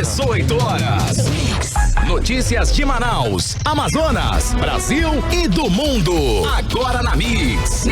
18 horas. Notícias de Manaus, Amazonas, Brasil e do mundo. Agora na Mix.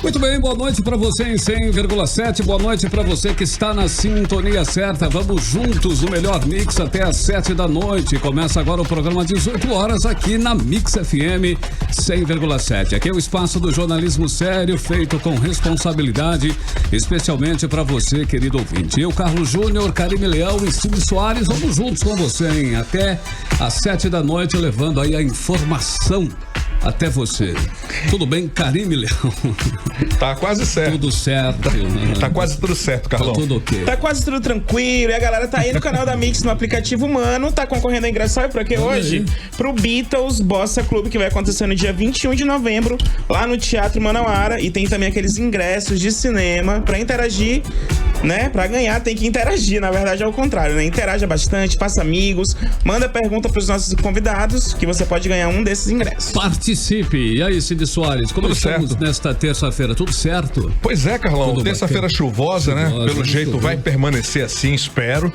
Muito bem, boa noite para você em 100,7, boa noite para você que está na sintonia certa. Vamos juntos no melhor Mix até às 7 da noite. Começa agora o programa 18 horas aqui na Mix FM 100,7. Aqui é o espaço do jornalismo sério, feito com responsabilidade, especialmente para você, querido ouvinte. Eu, Carlos Júnior, Karime Leão e Cid Soares, vamos juntos com você, hein? Até às 7 da noite, levando aí a informação até você. Tudo bem, Karime Leão? Tá quase certo. Tudo certo. Tá quase tudo certo, Carlão. Tá tudo ok. Tá quase tudo tranquilo. E a galera tá aí no canal da Mix, no aplicativo humano, tá concorrendo a ingresso. Sabe pra quê hoje? Pro Beatles Bossa Club, que vai acontecer no dia 21 de novembro, lá no Teatro Manauara. E tem também aqueles ingressos de cinema pra interagir, né? Pra ganhar tem que interagir, na verdade é o contrário, né? Interaja bastante, faça amigos, manda pergunta pros nossos convidados, que você pode ganhar um desses ingressos. Participe. E aí, Cid Soares, como estamos nesta terça-feira? Tudo certo? Pois é, Carlão. Terça-feira chuvosa, né? Pelo jeito vai permanecer assim, espero.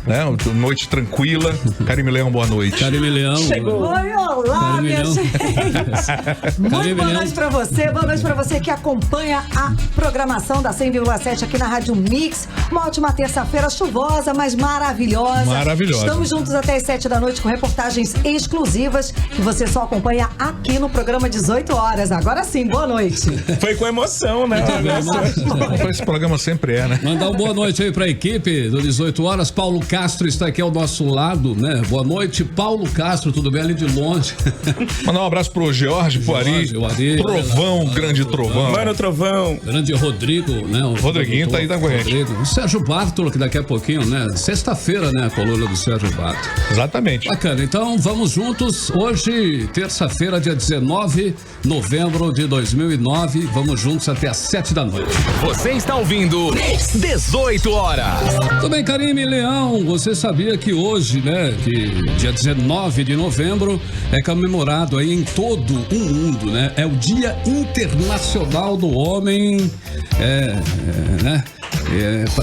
Né? Noite tranquila. Karime Leão, boa noite. Karime Leão. Chegou. Oi, olá, minha gente. Muito boa noite pra você. Boa noite pra você que acompanha a programação da 100,7 aqui na Rádio Mix. Uma ótima terça-feira chuvosa, mas maravilhosa. Maravilhosa. Estamos juntos até as 7 da noite com reportagens exclusivas que você só acompanha aqui no programa 18 horas. Agora sim, boa noite. Foi com emoção, né? Esse programa sempre é, né? Mandar uma boa noite aí pra equipe do 18 horas. Paulo Castro está aqui ao nosso lado, né? Boa noite, Paulo Castro, tudo bem ali de longe? Mandar um abraço pro Jorge, pro Ari, Trovão, grande Trovão. Mano, Trovão. Grande Rodrigo, né? O Rodriguinho tá aí da gente. O Sérgio Bartolo, que daqui a pouquinho, né? Sexta-feira, né? A coluna do Sérgio Bartolo. Exatamente. Bacana, então vamos juntos. Hoje, terça-feira, dia 19 de novembro de 2009. Vamos juntos até às 7 da noite. Você está ouvindo 18 horas. Tudo bem, Karime Leão? Você sabia que hoje, né, que dia 19 de novembro é comemorado aí em todo o mundo, né? É o Dia Internacional do Homem, né?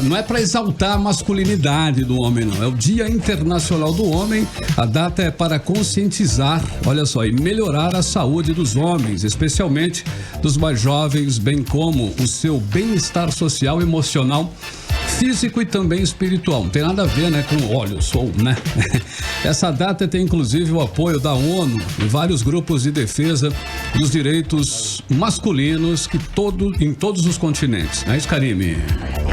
Não é para exaltar a masculinidade do homem, não. É o Dia Internacional do Homem. A data é para conscientizar, olha só, e melhorar a saúde dos homens, especialmente dos mais jovens, bem como o seu bem-estar social, emocional, físico e também espiritual. Não tem nada a ver, né, com olha, sou, né? Essa data tem inclusive o apoio da ONU e vários grupos de defesa dos direitos masculinos em todos os continentes. Não é isso, Karime?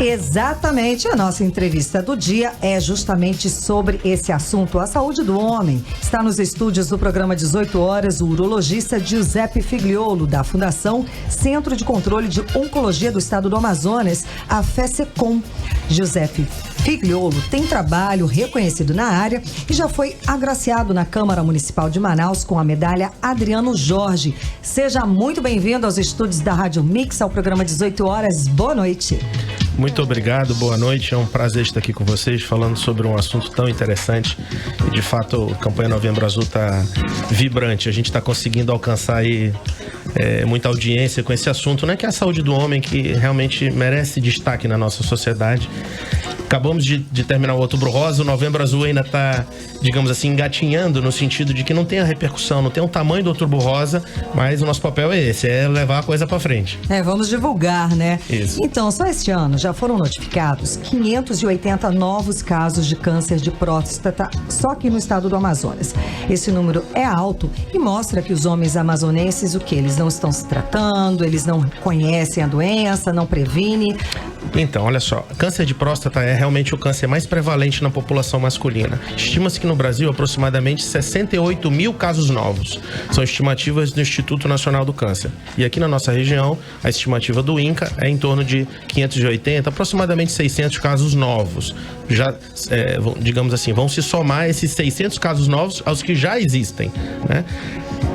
Exatamente. A nossa entrevista do dia é justamente sobre esse assunto, a saúde do homem. Está nos estúdios do programa 18 horas o urologista Giuseppe Figliolo, da Fundação Centro de Controle de Oncologia do Estado do Amazonas, a FESECOM. Giuseppe Figliolo tem trabalho reconhecido na área e já foi agraciado na Câmara Municipal de Manaus com a medalha Adriano Jorge. Seja muito bem-vindo aos estúdios da Rádio Mix, ao programa 18 horas. Boa noite. Muito obrigado, boa noite. É um prazer estar aqui com vocês falando sobre um assunto tão interessante. E de fato, a campanha Novembro Azul está vibrante. A gente está conseguindo alcançar aí muita audiência com esse assunto, né? Que é a saúde do homem, que realmente merece destaque na nossa sociedade. Acabamos de terminar o Outubro Rosa, o Novembro Azul ainda está, digamos assim, engatinhando no sentido de que não tem a repercussão, não tem o tamanho do Outubro Rosa, mas o nosso papel é esse, é levar a coisa para frente. Vamos divulgar, né? Isso. Então, só este ano já foram notificados 580 novos casos de câncer de próstata só aqui no estado do Amazonas. Esse número é alto e mostra que os homens amazonenses, eles não estão se tratando, eles não conhecem a doença, não previnem. Então, olha só, câncer de próstata é realmente o câncer mais prevalente na população masculina. Estima-se que no Brasil aproximadamente 68 mil casos novos. São estimativas do Instituto Nacional do Câncer. E aqui na nossa região, a estimativa do INCA é em torno de 580, aproximadamente 600 casos novos. Já, digamos assim, vão se somar esses 600 casos novos aos que já existem, né?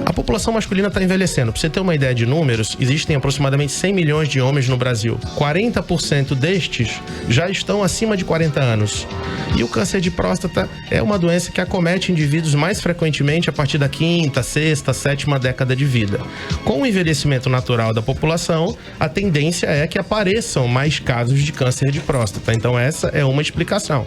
A população masculina está envelhecendo. Para você ter uma ideia de números, existem aproximadamente 100 milhões de homens no Brasil. 40% destes já estão acima de 40 anos. E o câncer de próstata é uma doença que acomete indivíduos mais frequentemente a partir da 5ª, 6ª, 7ª década de vida. Com o envelhecimento natural da população, a tendência é que apareçam mais casos de câncer de próstata. Então essa é uma explicação.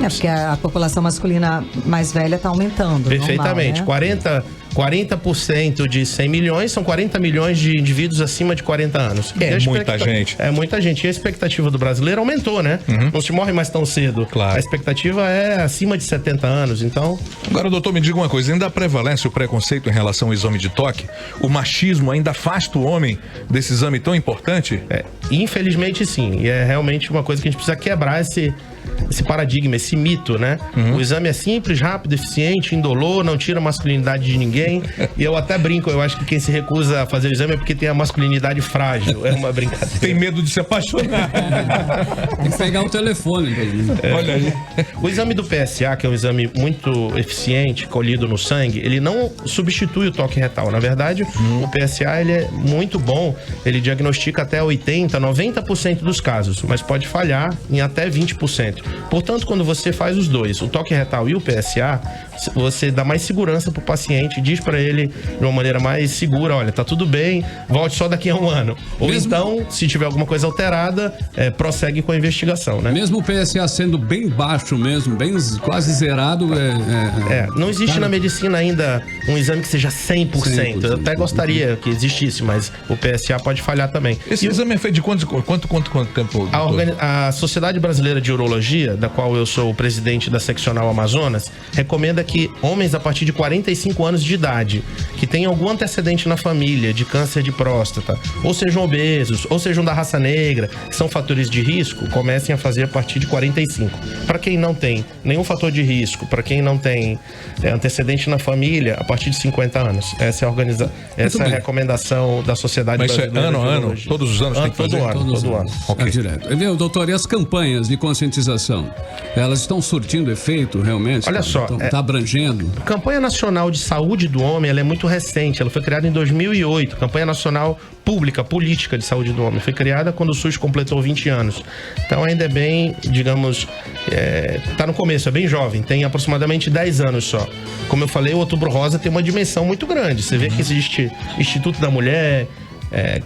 É porque a população masculina mais velha está aumentando. Perfeitamente. Normal, né? 40% de 100 milhões são 40 milhões de indivíduos acima de 40 anos. É muita gente. É muita gente. E a expectativa do brasileiro aumentou, né? Não se morre mais tão cedo. Claro. A expectativa é acima de 70 anos, então... Agora, doutor, me diga uma coisa. Ainda prevalece o preconceito em relação ao exame de toque? O machismo ainda afasta o homem desse exame tão importante? Infelizmente, sim. E é realmente uma coisa que a gente precisa quebrar esse paradigma, esse mito, né? O exame é simples, rápido, eficiente, indolor, não tira a masculinidade de ninguém. E eu até brinco, eu acho que quem se recusa a fazer o exame é porque tem a masculinidade frágil. É uma brincadeira. Tem medo de se apaixonar. Tem que pegar o telefone. Olha aí. O exame do PSA, que é um exame muito eficiente, colhido no sangue, ele não substitui o toque retal. Na verdade, o PSA ele é muito bom, ele diagnostica até 80%, 90% dos casos, mas pode falhar em até 20%. Portanto, quando você faz os dois, o toque retal e o PSA, você dá mais segurança pro paciente, diz para ele de uma maneira mais segura, olha, tá tudo bem, volte só daqui a um ano. Ou então, se tiver alguma coisa alterada, prossegue com a investigação, né? Mesmo o PSA sendo bem baixo mesmo, bem quase zerado, não existe na medicina ainda um exame que seja 100%. Eu até gostaria que existisse, mas o PSA pode falhar também. Esse exame é feito de quanto tempo? A Sociedade Brasileira de Urologia, da qual eu sou o presidente da seccional Amazonas, recomenda que homens a partir de 45 anos de idade, que tenham algum antecedente na família de câncer de próstata, ou sejam obesos, ou sejam da raça negra, que são fatores de risco, comecem a fazer a partir de 45. Para quem não tem nenhum fator de risco, para quem não tem antecedente na família, a partir de 50 anos. Essa é a recomendação da Sociedade Brasileira. Mas isso é ano? Todos os anos tem que fazer? Todo ano. Okay. Direto. Viu, doutor, e as campanhas de conscientização? Elas estão surtindo efeito realmente? Olha só. Está abrangendo? A Campanha Nacional de Saúde do Homem, ela é muito recente. Ela foi criada em 2008. Campanha Nacional Pública, Política de Saúde do Homem. Foi criada quando o SUS completou 20 anos. Então ainda é bem, digamos, tá no começo, é bem jovem. Tem aproximadamente 10 anos só. Como eu falei, o Outubro Rosa tem uma dimensão muito grande. Você vê que existe Instituto da Mulher,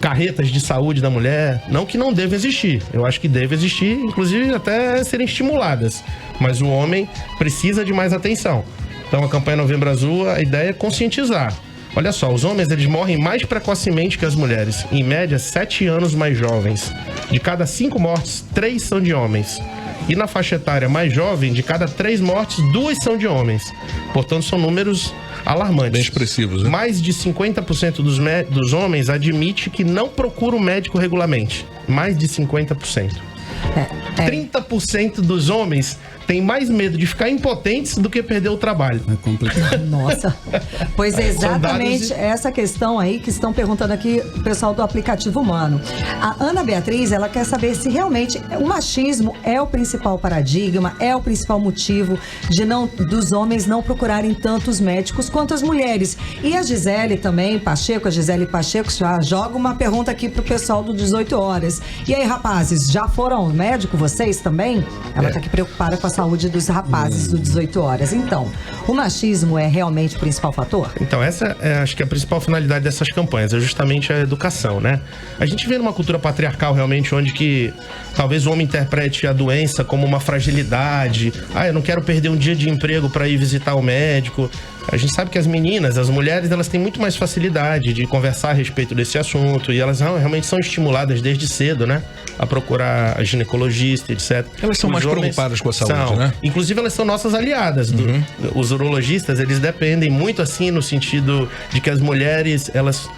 carretas de saúde da mulher, não que não deva existir, eu acho que deve existir, inclusive até serem estimuladas, mas o homem precisa de mais atenção. Então a campanha Novembro Azul, a ideia é conscientizar. Olha só, os homens eles morrem mais precocemente que as mulheres, em média 7 anos mais jovens. De cada 5 mortes, 3 são de homens. E na faixa etária mais jovem, de cada 3 mortes, 2 são de homens. Portanto, são números alarmantes. Bem expressivos, né? Mais de 50% dos homens admite que não procura o médico regularmente. Mais de 50%. 30% dos homens têm mais medo de ficar impotentes do que perder o trabalho. É complicado. Nossa. Pois é exatamente essa questão aí que estão perguntando aqui o pessoal do aplicativo Humano. A Ana Beatriz, ela quer saber se realmente o machismo é o principal paradigma, é o principal motivo dos homens não procurarem tantos médicos quanto as mulheres. E a Gisele também, a Gisele Pacheco, já joga uma pergunta aqui pro pessoal do 18 horas. E aí, rapazes, já foram ao médico vocês também? Ela tá aqui preocupada com a saúde dos rapazes do 18 horas. Então, o machismo é realmente o principal fator? Então, essa acho que é a principal finalidade dessas campanhas, é justamente a educação, né? A gente vê numa cultura patriarcal realmente onde que talvez o homem interprete a doença como uma fragilidade. Eu não quero perder um dia de emprego para ir visitar o médico. A gente sabe que as meninas, as mulheres, elas têm muito mais facilidade de conversar a respeito desse assunto e elas realmente são estimuladas desde cedo, né? A procurar a ginecologista, etc. Elas são mais preocupadas com a saúde, né? Inclusive, elas são nossas aliadas. Os urologistas, eles dependem muito assim no sentido de que as mulheres, elas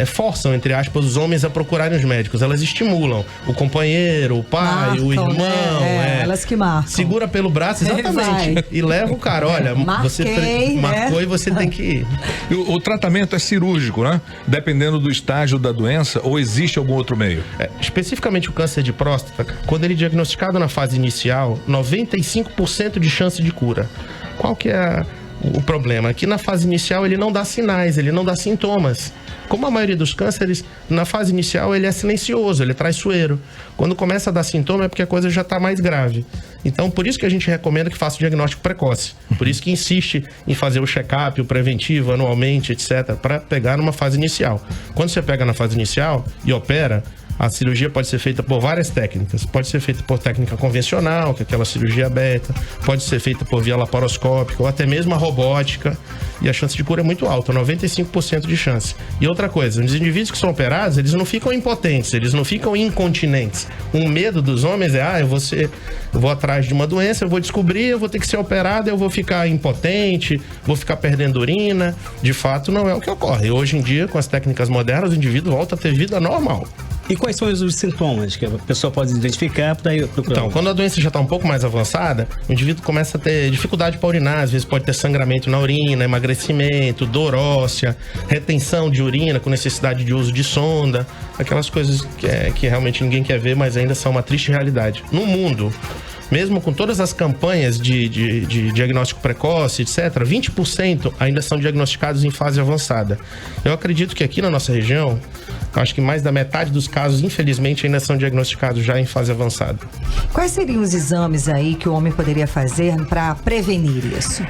forçam, entre aspas, os homens a procurarem os médicos. Elas estimulam o companheiro, o pai, o irmão. Elas que marcam. Segura pelo braço, exatamente. E leva o cara, olha, você marcou e você tem que ir. O tratamento é cirúrgico, né? Dependendo do estágio da doença, ou existe algum outro meio? Especificamente o câncer de próstata, quando ele é diagnosticado na fase inicial, 95% de chance de cura. Qual que é o problema? Que na fase inicial ele não dá sinais, ele não dá sintomas. Como a maioria dos cânceres, na fase inicial ele é silencioso, ele é traiçoeiro. Quando começa a dar sintoma é porque a coisa já está mais grave. Então, por isso que a gente recomenda que faça o diagnóstico precoce. Por isso que insiste em fazer o check-up, o preventivo, anualmente, etc., para pegar numa fase inicial. Quando você pega na fase inicial e opera, A cirurgia pode ser feita por várias técnicas. Pode ser feita por técnica convencional, que é aquela cirurgia aberta. Pode ser feita por via laparoscópica ou até mesmo a robótica. E a chance de cura é muito alta, 95% de chance. E outra coisa, os indivíduos que são operados, eles não ficam impotentes, eles não ficam incontinentes. O medo dos homens é, eu vou atrás de uma doença, eu vou descobrir, eu vou ter que ser operado, eu vou ficar impotente, vou ficar perdendo urina. De fato, não é o que ocorre. Hoje em dia, com as técnicas modernas, o indivíduo volta a ter vida normal. E quais são os sintomas que a pessoa pode identificar para ir procurar? Então, quando a doença já está um pouco mais avançada, o indivíduo começa a ter dificuldade para urinar, às vezes pode ter sangramento na urina, emagrecimento, dor óssea, retenção de urina com necessidade de uso de sonda, aquelas coisas que realmente ninguém quer ver, mas ainda são uma triste realidade. No mundo, mesmo com todas as campanhas de diagnóstico precoce, etc., 20% ainda são diagnosticados em fase avançada. Eu acredito que aqui na nossa região, acho que mais da metade dos casos, infelizmente, ainda são diagnosticados já em fase avançada. Quais seriam os exames aí que o homem poderia fazer para prevenir isso?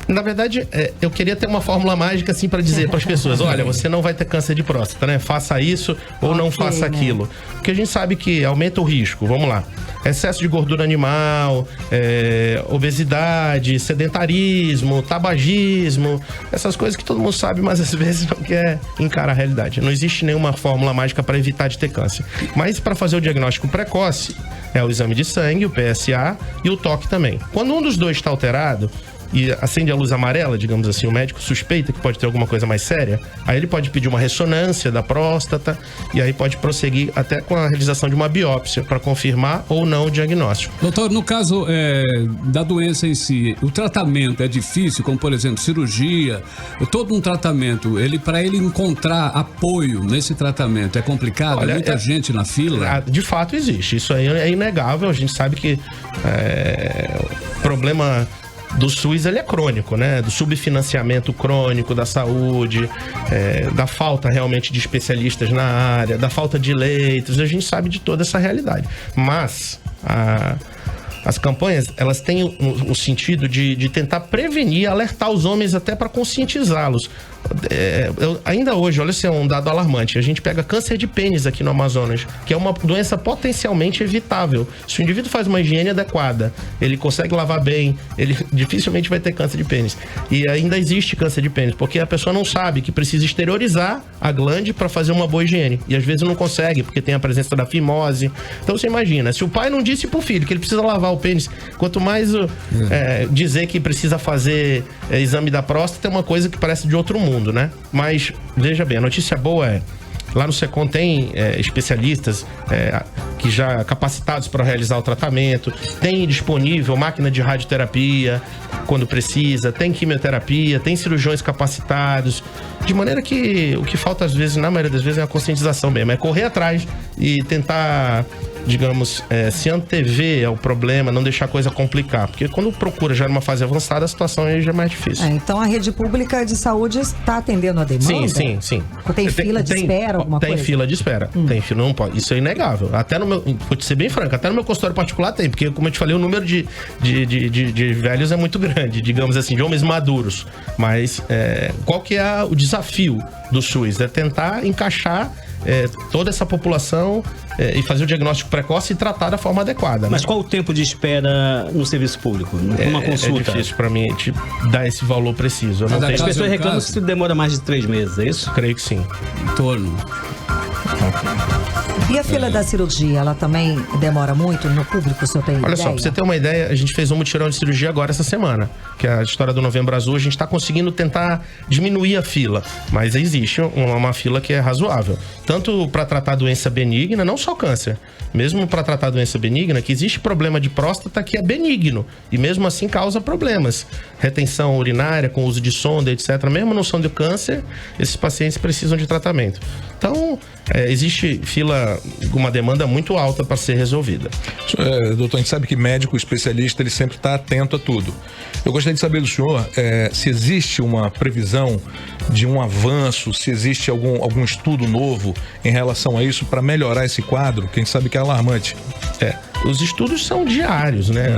Na verdade, eu queria ter uma fórmula mágica assim para dizer para as pessoas, olha, você não vai ter câncer de próstata, né? Faça isso ou não faça aquilo. Porque a gente sabe que aumenta o risco, vamos lá. Excesso de gordura animal, obesidade, sedentarismo, tabagismo, essas coisas que todo mundo sabe, mas às vezes não quer encarar a realidade. Não existe nenhuma fórmula mágica para evitar de ter câncer. Mas para fazer o diagnóstico precoce, é o exame de sangue, o PSA e o toque também. Quando um dos dois está alterado e acende a luz amarela, digamos assim, o médico suspeita que pode ter alguma coisa mais séria, aí ele pode pedir uma ressonância da próstata e aí pode prosseguir até com a realização de uma biópsia para confirmar ou não o diagnóstico. Doutor, no caso da doença em si, o tratamento é difícil, como por exemplo cirurgia, todo um tratamento, para ele encontrar apoio nesse tratamento é complicado? Olha, muita gente na fila? De fato existe, isso aí é inegável, a gente sabe que o problema do SUS, ele é crônico, né? Do subfinanciamento crônico da saúde, da falta realmente de especialistas na área, da falta de leitos, a gente sabe de toda essa realidade. Mas as campanhas, elas têm o sentido de tentar prevenir, alertar os homens até para conscientizá-los. Ainda hoje, olha se é um dado alarmante, a gente pega câncer de pênis aqui no Amazonas, que é uma doença potencialmente evitável. Se o indivíduo faz uma higiene adequada, ele consegue lavar bem, ele dificilmente vai ter câncer de pênis. E ainda existe câncer de pênis, porque a pessoa não sabe que precisa exteriorizar a glande para fazer uma boa higiene. E às vezes não consegue, porque tem a presença da fimose. Então você imagina, se o pai não disse pro filho que ele precisa lavar o pênis, quanto mais dizer que precisa fazer exame da próstata, é uma coisa que parece de outro mundo, né? Mas, veja bem, a notícia boa lá no SECOM tem especialistas que já capacitados para realizar o tratamento, tem disponível máquina de radioterapia quando precisa, tem quimioterapia, tem cirurgiões capacitados, de maneira que o que falta às vezes, na maioria das vezes, é a conscientização mesmo, é correr atrás e tentar, digamos, se antever ao problema, não deixar a coisa complicar, porque quando procura já numa fase avançada, a situação aí já é mais difícil. Então a rede pública de saúde está atendendo a demanda? Sim. Tem fila de espera, alguma coisa? Tem fila de espera, tem fila, não pode, isso é inegável. Até no meu, vou te ser bem franco, até no meu consultório particular tem, porque como eu te falei, o número de velhos é muito grande, digamos assim, de homens maduros. Mas qual que é o desafio do SUS? É tentar encaixar toda essa população e fazer o diagnóstico precoce e tratar da forma adequada. Mas né? qual o tempo de espera no serviço público? Uma consulta? É difícil para mim te dar esse valor preciso. As pessoas reclamam que isso demora mais de 3 meses, é isso? Creio que sim. Em torno. E a fila da cirurgia, ela também demora muito no público, o senhor tem ideia? Olha só, pra você ter uma ideia, a gente fez um mutirão de cirurgia agora essa semana, que é a história do Novembro Azul, a gente tá conseguindo tentar diminuir a fila, mas existe uma fila que é razoável, tanto para tratar doença benigna, não só câncer, mesmo para tratar doença benigna, que existe problema de próstata que é benigno, e mesmo assim causa problemas, retenção urinária com uso de sonda, etc. Mesmo não sendo câncer, esses pacientes precisam de tratamento. Então, existe fila, uma demanda muito alta para ser resolvida. Doutor, a gente sabe que médico especialista, ele sempre está atento a tudo. Eu gostaria de saber do senhor se existe uma previsão de um avanço, se existe algum estudo novo em relação a isso para melhorar esse quadro, que a gente sabe que é alarmante. os estudos são diários, né?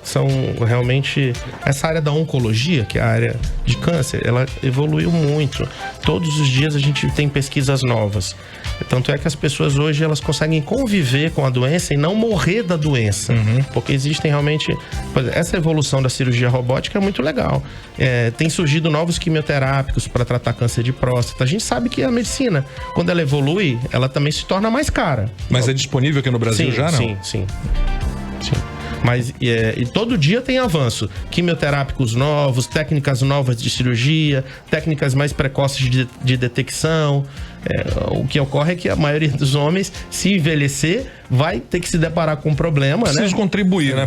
São realmente... Essa área da oncologia, que é a área de câncer, ela evoluiu muito. Todos os dias a gente tem pesquisas novas. Tanto é que as pessoas hoje, elas conseguem conviver com a doença e não morrer da doença. Porque existem realmente... Essa evolução da cirurgia robótica é muito legal. Tem surgido novos quimioterápicos para tratar câncer de próstata. A gente sabe que a medicina, quando ela evolui, ela também se torna mais cara. Mas é disponível aqui no Brasil já, não? Sim. Mas e todo dia tem avanço. Quimioterápicos novos, técnicas novas de cirurgia, técnicas mais precoces de detecção. O que ocorre é que a maioria dos homens, se envelhecer, vai ter que se deparar com um problema, Preciso contribuir, né?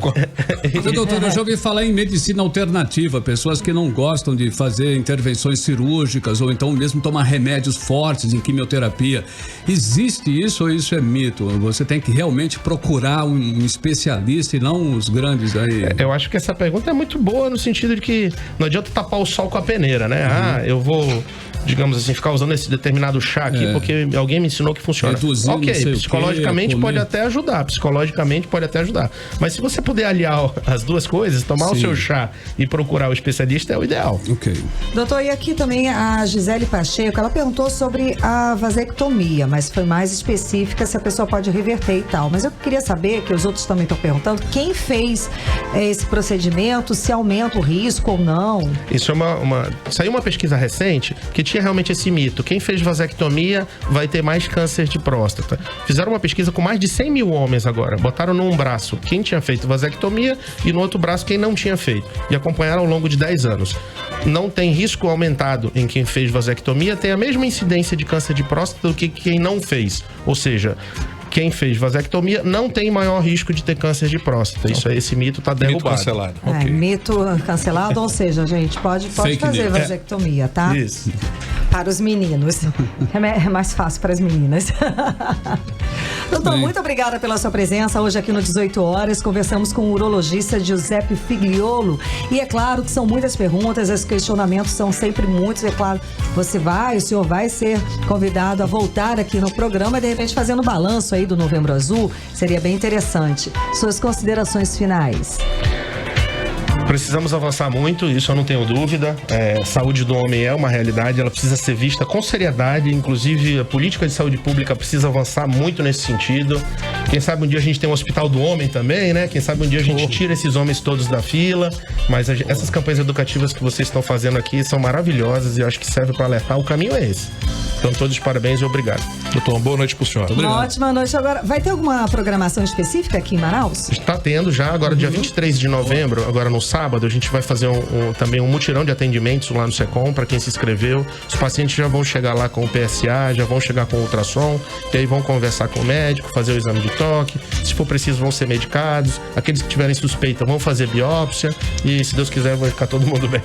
Doutor, eu já ouvi falar em medicina alternativa, pessoas que não gostam de fazer intervenções cirúrgicas ou então mesmo tomar remédios fortes em quimioterapia. Existe isso ou isso é mito? Você tem que realmente procurar um especialista e não os grandes aí. Eu acho que essa pergunta é muito boa no sentido de que não adianta tapar o sol com a peneira, né? Eu vou, digamos assim, ficar usando esse determinado chá aqui porque alguém me ensinou que funciona. Reduzir, ok, psicologicamente pode até ajudar, mas se você puder aliar as duas coisas, tomar o seu chá e procurar o especialista, é o ideal. Ok. Doutor, e aqui também a Gisele Pacheco, ela perguntou sobre a vasectomia, mas foi mais específica se a pessoa pode reverter e tal, mas eu queria saber, que os outros também estão perguntando, quem fez esse procedimento, se aumenta o risco ou não? Isso saiu uma pesquisa recente que tinha realmente esse mito, quem fez vasectomia vai ter mais câncer de próstata. Fizeram uma pesquisa com mais de 100 mil homens agora, botaram num braço quem tinha feito vasectomia e no outro braço quem não tinha feito, e acompanharam ao longo de 10 anos. Não tem risco aumentado em quem fez vasectomia, tem a mesma incidência de câncer de próstata do que quem não fez, ou seja, quem fez vasectomia não tem maior risco de ter câncer de próstata. Esse mito está derrubado. Mito cancelado. Mito cancelado, ou seja, gente, pode fazer vasectomia, tá? Isso. Para os meninos. É mais fácil para as meninas. Doutor, muito obrigada pela sua presença hoje aqui no 18 Horas. Conversamos com o urologista Giuseppe Figliolo. E é claro que são muitas perguntas, os questionamentos são sempre muitos. É claro, o senhor vai ser convidado a voltar aqui no programa e de repente fazendo balanço aí do Novembro Azul. Seria bem interessante. Suas considerações finais. Precisamos avançar muito, isso eu não tenho dúvida. Saúde do homem é uma realidade, ela precisa ser vista com seriedade, inclusive a política de saúde pública precisa avançar muito nesse sentido. Quem sabe um dia a gente tem um hospital do homem também, né? Quem sabe um dia a gente tira esses homens todos da fila, mas essas campanhas educativas que vocês estão fazendo aqui são maravilhosas e eu acho que serve para alertar, o caminho é esse. Então, todos de parabéns e obrigado. Doutor, uma boa noite pro senhor. Uma ótima noite. Agora, vai ter alguma programação específica aqui em Manaus? Está tendo já, agora dia 23 de novembro, agora no sábado, a gente vai fazer também um mutirão de atendimentos lá no SECOM, para quem se inscreveu. Os pacientes já vão chegar lá com o PSA, já vão chegar com o ultrassom, e aí vão conversar com o médico, fazer o exame de toque. Se for preciso, vão ser medicados. Aqueles que tiverem suspeita vão fazer biópsia e, se Deus quiser, vai ficar todo mundo bem.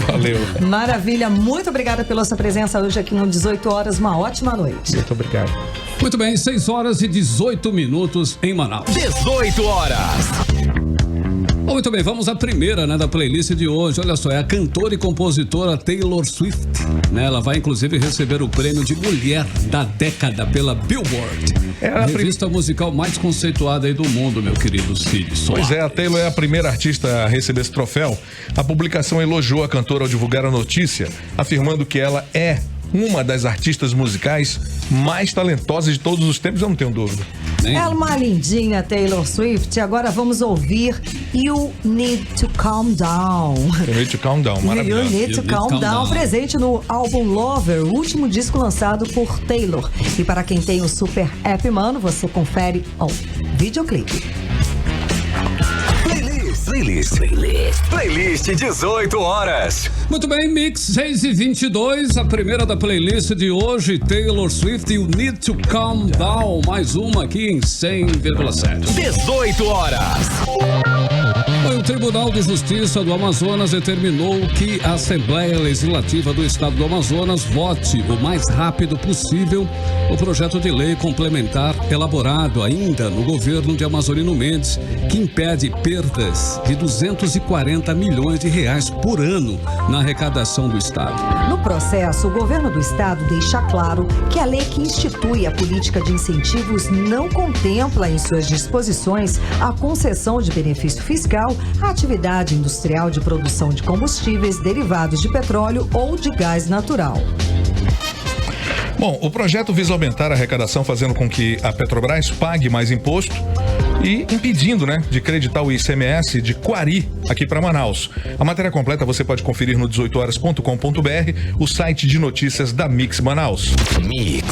Valeu. Maravilha. Muito obrigada pela sua presença hoje aqui no 18 Horas. Uma ótima noite. Muito obrigado. Muito bem, 6 horas e 18 minutos em Manaus. 18 horas. Muito bem, vamos à primeira, da playlist de hoje. Olha só, é a cantora e compositora Taylor Swift, Ela vai inclusive receber o prêmio de Mulher da Década pela Billboard. A revista musical mais conceituada aí do mundo, meu querido Cid Soares. Pois é, a Taylor é a primeira artista a receber esse troféu. A publicação elogiou a cantora ao divulgar a notícia, afirmando que ela é uma das artistas musicais mais talentosas de todos os tempos, eu não tenho dúvida. É uma lindinha, Taylor Swift. Agora vamos ouvir You Need to Calm Down. You Need to Calm Down, maravilhoso. You Need to Calm Down, presente no álbum Lover, o último disco lançado por Taylor. E para quem tem o Super App Mano, você confere o videoclipe. Playlist 18 horas. Muito bem, Mix 6:22, a primeira da playlist de hoje, Taylor Swift, You Need to Calm Down, mais uma aqui em 100,7. 18 horas. O Tribunal de Justiça do Amazonas determinou que a Assembleia Legislativa do Estado do Amazonas vote o mais rápido possível o projeto de lei complementar elaborado ainda no governo de Amazonino Mendes, que impede perdas de 240 milhões de reais por ano na arrecadação do Estado. No processo, o governo do Estado deixa claro que a lei que institui a política de incentivos não contempla em suas disposições a concessão de benefício fiscal à atividade industrial de produção de combustíveis derivados de petróleo ou de gás natural. Bom, o projeto visa aumentar a arrecadação, fazendo com que a Petrobras pague mais imposto e impedindo, de creditar o ICMS de Quari aqui para Manaus. A matéria completa você pode conferir no 18horas.com.br, o site de notícias da Mix Manaus. Mix.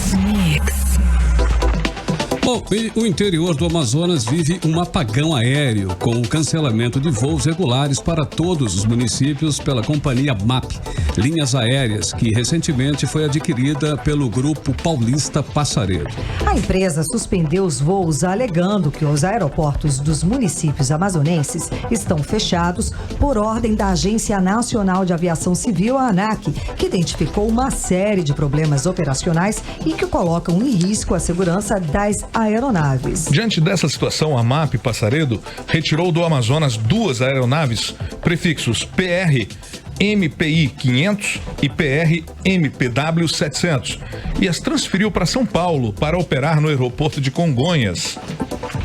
Bom, e o interior do Amazonas vive um apagão aéreo com o cancelamento de voos regulares para todos os municípios pela companhia MAP, Linhas Aéreas, que recentemente foi adquirida pelo Grupo Paulista Passaredo. A empresa suspendeu os voos alegando que os aeroportos dos municípios amazonenses estão fechados por ordem da Agência Nacional de Aviação Civil, a ANAC, que identificou uma série de problemas operacionais e que colocam em risco a segurança das aeronaves. Diante dessa situação, a MAP Passaredo retirou do Amazonas 2 aeronaves prefixos PR MPI 500 e PR MPW 700 e as transferiu para São Paulo para operar no aeroporto de Congonhas.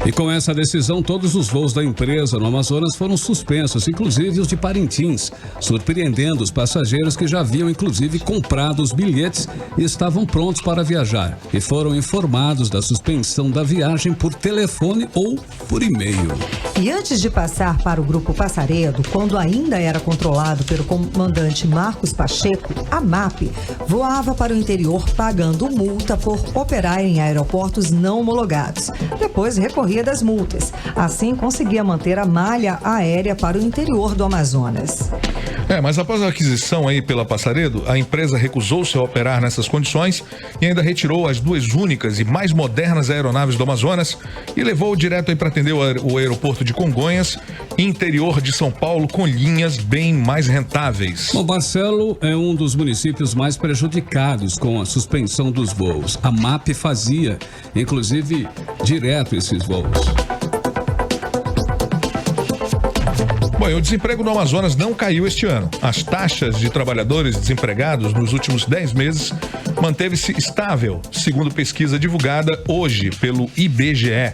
E com essa decisão, todos os voos da empresa no Amazonas foram suspensos, inclusive os de Parintins, surpreendendo os passageiros que já haviam, inclusive, comprado os bilhetes e estavam prontos para viajar. E foram informados da suspensão da viagem por telefone ou por e-mail. E antes de passar para o Grupo Passaredo, quando ainda era controlado pelo comandante Marcos Pacheco, a MAP voava para o interior pagando multa por operar em aeroportos não homologados. Depois recorria das multas. Assim, conseguia manter a malha aérea para o interior do Amazonas. Mas após a aquisição aí pela Passaredo, a empresa recusou-se a operar nessas condições e ainda retirou as 2 únicas e mais modernas aeronaves do Amazonas e levou direto aí para atender o aeroporto de Congonhas, interior de São Paulo, com linhas bem mais rentáveis. O Barcelo é um dos municípios mais prejudicados com a suspensão dos voos. A MAP fazia, inclusive, direto esses voos. Bom, o desemprego no Amazonas não caiu este ano. As taxas de trabalhadores desempregados nos últimos 10 meses manteve-se estável, segundo pesquisa divulgada hoje pelo IBGE.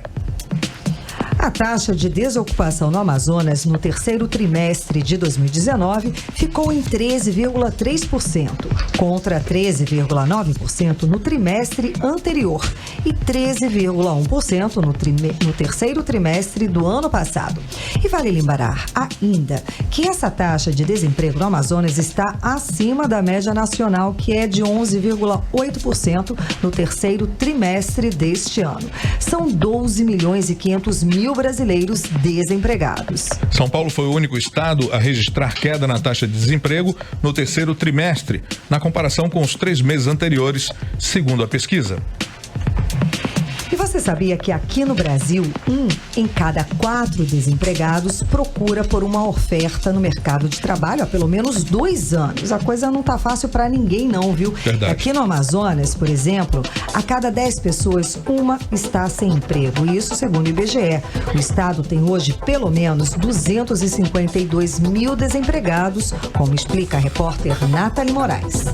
A taxa de desocupação no Amazonas no terceiro trimestre de 2019 ficou em 13,3%, contra 13,9% no trimestre anterior e 13,1% no terceiro trimestre do ano passado. E vale lembrar ainda que essa taxa de desemprego no Amazonas está acima da média nacional, que é de 11,8% no terceiro trimestre deste ano. São 12 milhões e 500 mil brasileiros desempregados. São Paulo foi o único estado a registrar queda na taxa de desemprego no terceiro trimestre, na comparação com os 3 meses anteriores, segundo a pesquisa. E você sabia que aqui no Brasil, 1 em cada 4 desempregados procura por uma oferta no mercado de trabalho há pelo menos 2 anos. A coisa não tá fácil para ninguém não, viu? Verdade. Aqui no Amazonas, por exemplo, a cada 10 pessoas, uma está sem emprego. Isso segundo o IBGE. O estado tem hoje pelo menos 252 mil desempregados, como explica a repórter Nathalie Moraes.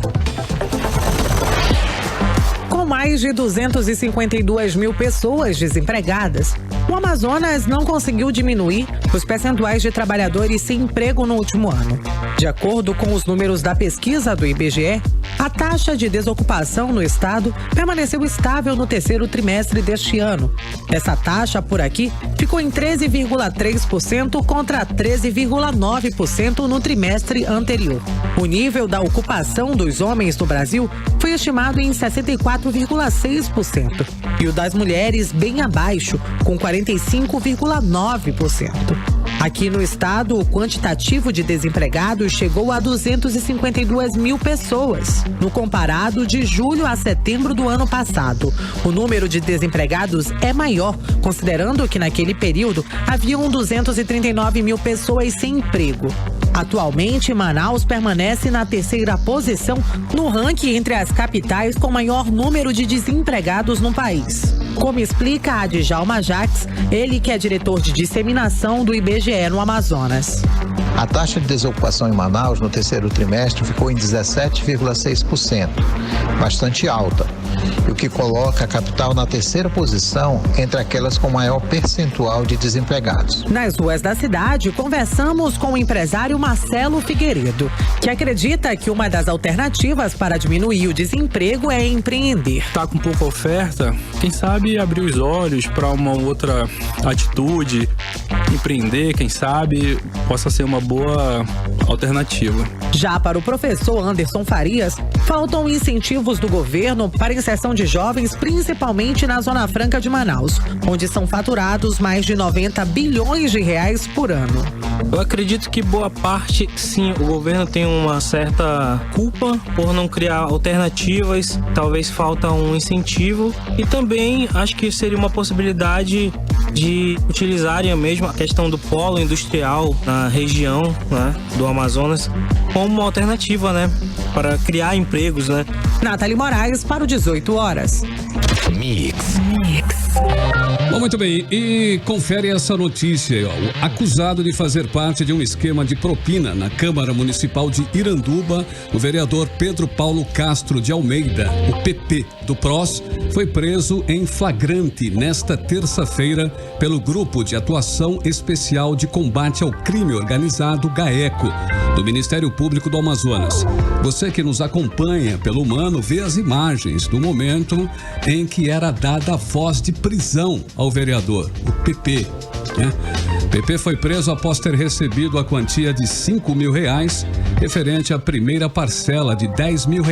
Com mais de 252 mil pessoas desempregadas, o Amazonas não conseguiu diminuir os percentuais de trabalhadores sem emprego no último ano. De acordo com os números da pesquisa do IBGE, a taxa de desocupação no estado permaneceu estável no terceiro trimestre deste ano. Essa taxa por aqui ficou em 13,3% contra 13,9% no trimestre anterior. O nível da ocupação dos homens no Brasil foi estimado em 64,6% e o das mulheres bem abaixo, com 45,9%. Aqui no estado, o quantitativo de desempregados chegou a 252 mil pessoas, no comparado de julho a setembro do ano passado. O número de desempregados é maior, considerando que naquele período haviam 239 mil pessoas sem emprego. Atualmente, Manaus permanece na terceira posição no ranking entre as capitais com maior número de desempregados no país. Como explica Djalma Jacques, ele que é diretor de disseminação do IBGE no Amazonas. A taxa de desocupação em Manaus no terceiro trimestre ficou em 17,6%, bastante alta, o que coloca a capital na terceira posição entre aquelas com maior percentual de desempregados. Nas ruas da cidade, conversamos com o empresário Marcelo Figueiredo, que acredita que uma das alternativas para diminuir o desemprego é empreender. Está com pouca oferta, quem sabe abrir os olhos para uma outra atitude, empreender, quem sabe possa ser uma boa alternativa. Já para o professor Anderson Farias, faltam incentivos do governo para a inserção de jovens, principalmente na Zona Franca de Manaus, onde são faturados mais de 90 bilhões de reais por ano. Eu acredito que boa parte, sim, o governo tem uma certa culpa por não criar alternativas, talvez falta um incentivo e também acho que seria uma possibilidade de utilizarem mesmo a questão do polo industrial na região, né, do Amazonas como uma alternativa, né, para criar empregos, né. Nathalie Moraes para o 18 horas. Mix. Bom, muito bem, e confere essa notícia aí, ó. O acusado de fazer parte de um esquema de propina na Câmara Municipal de Iranduba, o vereador Pedro Paulo Castro de Almeida, o PP do PROS, foi preso em flagrante nesta terça-feira pelo Grupo de Atuação Especial de Combate ao Crime Organizado, GAECO, do Ministério Público do Amazonas. Você que nos acompanha pelo Mano vê as imagens do momento em que era dada a voz de prisão ao vereador, o PP, né? PP foi preso após ter recebido a quantia de R$5 mil, referente à primeira parcela de R$10 mil